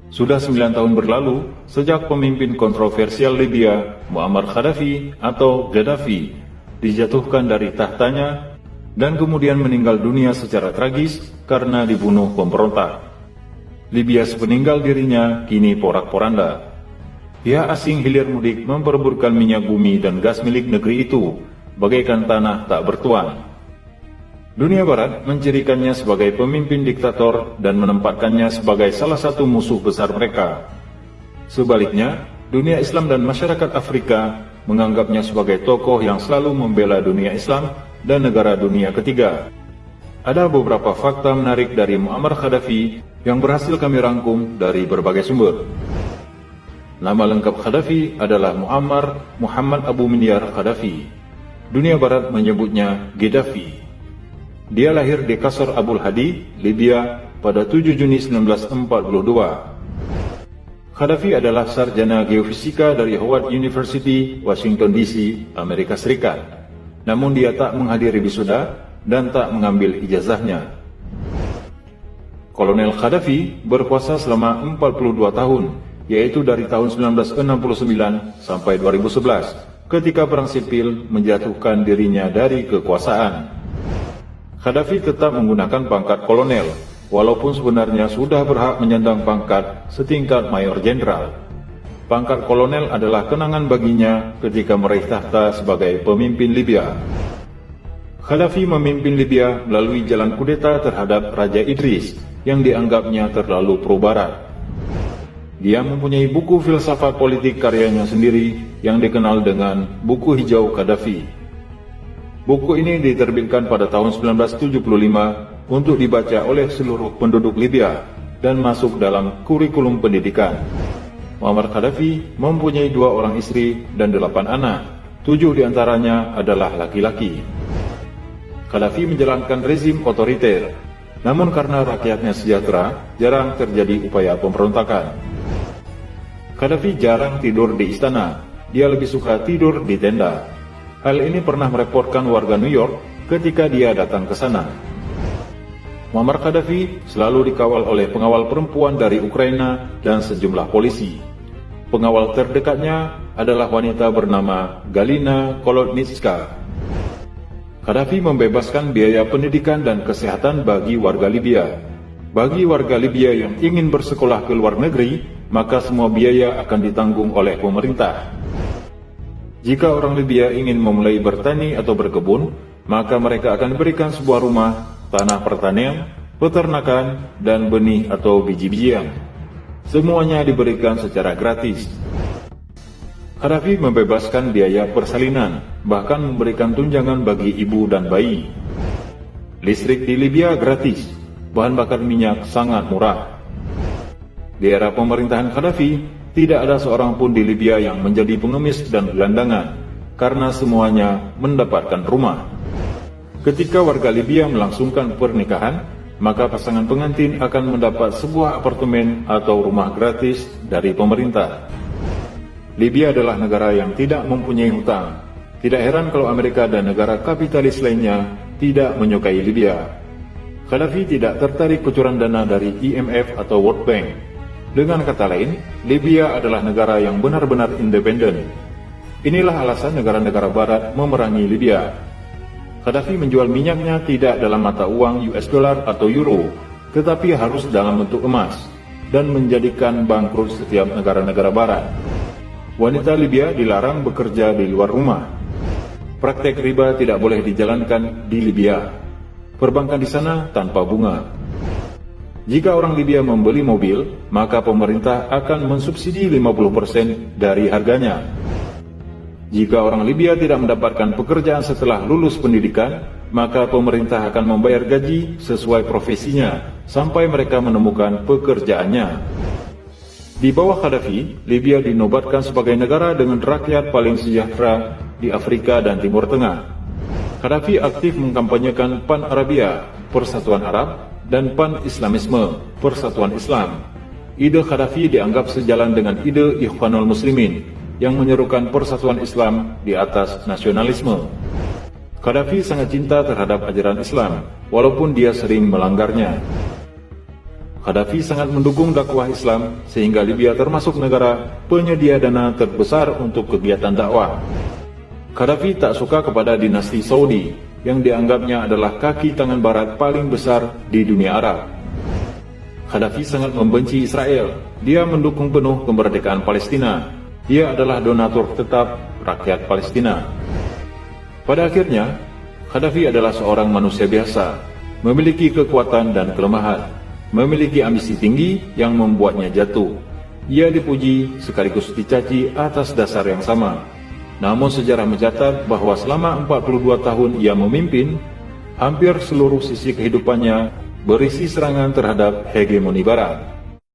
Sudah 9 tahun berlalu sejak pemimpin kontroversial Libya, Muammar Gaddafi atau Gaddafi, dijatuhkan dari tahtanya dan kemudian meninggal dunia secara tragis karena dibunuh pemberontak. Libya sepeninggal dirinya kini porak-poranda. Pihak asing hilir mudik memperebutkan minyak bumi dan gas milik negeri itu, bagaikan tanah tak bertuan. Dunia Barat mencirikannya sebagai pemimpin diktator dan menempatkannya sebagai salah satu musuh besar mereka. Sebaliknya, dunia Islam dan masyarakat Afrika menganggapnya sebagai tokoh yang selalu membela dunia Islam dan negara dunia ketiga. Ada beberapa fakta menarik dari Muammar Gaddafi yang berhasil kami rangkum dari berbagai sumber. Nama lengkap Gaddafi adalah Muammar Muhammad Abu Minyar Gaddafi. Dunia Barat menyebutnya Gaddafi. Dia lahir di Qasr Abul Hadi, Libya pada 7 Juni 1942. Gaddafi adalah sarjana geofisika dari Howard University, Washington DC, Amerika Serikat. Namun dia tak menghadiri wisuda dan tak mengambil ijazahnya. Kolonel Gaddafi berkuasa selama 42 tahun, yaitu dari tahun 1969 sampai 2011, ketika perang sipil menjatuhkan dirinya dari kekuasaan. Gaddafi tetap menggunakan pangkat kolonel, walaupun sebenarnya sudah berhak menyandang pangkat setingkat mayor jenderal. Pangkat kolonel adalah kenangan baginya ketika meraih tahta sebagai pemimpin Libya. Gaddafi memimpin Libya melalui jalan kudeta terhadap Raja Idris yang dianggapnya terlalu pro-barat. Dia mempunyai buku filsafat politik karyanya sendiri yang dikenal dengan Buku Hijau Gaddafi. Buku ini diterbitkan pada tahun 1975 untuk dibaca oleh seluruh penduduk Libya dan masuk dalam kurikulum pendidikan. Muammar Gaddafi mempunyai 2 orang istri dan 8 anak, 7 diantaranya adalah laki-laki. Gaddafi menjalankan rezim otoriter, namun karena rakyatnya sejahtera, jarang terjadi upaya pemberontakan. Gaddafi jarang tidur di istana, dia lebih suka tidur di tenda. Hal ini pernah merepotkan warga New York ketika dia datang ke sana. Muammar Gaddafi selalu dikawal oleh pengawal perempuan dari Ukraina dan sejumlah polisi. Pengawal terdekatnya adalah wanita bernama Galina Kolodnitska. Gaddafi membebaskan biaya pendidikan dan kesehatan bagi warga Libya. Bagi warga Libya yang ingin bersekolah ke luar negeri, maka semua biaya akan ditanggung oleh pemerintah. Jika orang Libya ingin memulai bertani atau berkebun, maka mereka akan diberikan sebuah rumah, tanah pertanian, peternakan, dan benih atau biji-bijian. Semuanya diberikan secara gratis. Gaddafi membebaskan biaya persalinan, bahkan memberikan tunjangan bagi ibu dan bayi. Listrik di Libya gratis, bahan bakar minyak sangat murah. Di era pemerintahan Gaddafi, tidak ada seorang pun di Libya yang menjadi pengemis dan gelandangan, karena semuanya mendapatkan rumah. Ketika warga Libya melangsungkan pernikahan, maka pasangan pengantin akan mendapat sebuah apartemen atau rumah gratis dari pemerintah. Libya adalah negara yang tidak mempunyai hutang. Tidak heran kalau Amerika dan negara kapitalis lainnya tidak menyukai Libya. Gaddafi tidak tertarik kucuran dana dari IMF atau World Bank. Dengan kata lain, Libya adalah negara yang benar-benar independen. Inilah alasan negara-negara barat memerangi Libya. Gaddafi menjual minyaknya tidak dalam mata uang US dollar atau euro, tetapi harus dalam bentuk emas, dan menjadikan bangkrut setiap negara-negara barat. Wanita Libya dilarang bekerja di luar rumah. Praktek riba tidak boleh dijalankan di Libya. Perbankan di sana tanpa bunga. Jika orang Libya membeli mobil, maka pemerintah akan mensubsidi 50% dari harganya. Jika orang Libya tidak mendapatkan pekerjaan setelah lulus pendidikan, maka pemerintah akan membayar gaji sesuai profesinya sampai mereka menemukan pekerjaannya. Di bawah Gaddafi, Libya dinobatkan sebagai negara dengan rakyat paling sejahtera di Afrika dan Timur Tengah. Gaddafi aktif mengkampanyekan Pan-Arabia, Persatuan Arab, dan Pan-Islamisme, Persatuan Islam. Ide Gaddafi dianggap sejalan dengan ide Ikhwanul Muslimin yang menyerukan persatuan Islam di atas nasionalisme. Gaddafi sangat cinta terhadap ajaran Islam, walaupun dia sering melanggarnya. Gaddafi sangat mendukung dakwah Islam sehingga Libya termasuk negara penyedia dana terbesar untuk kegiatan dakwah. Gaddafi tak suka kepada dinasti Saudi yang dianggapnya adalah kaki tangan barat paling besar di dunia Arab. Gaddafi sangat membenci Israel. Dia mendukung penuh kemerdekaan Palestina. Dia adalah donatur tetap rakyat Palestina. Pada akhirnya, Gaddafi adalah seorang manusia biasa, memiliki kekuatan dan kelemahan, memiliki ambisi tinggi yang membuatnya jatuh. Ia dipuji sekaligus dicaci atas dasar yang sama. Namun sejarah mencatat bahwa selama 42 tahun ia memimpin, hampir seluruh sisi kehidupannya berisi serangan terhadap hegemoni Barat.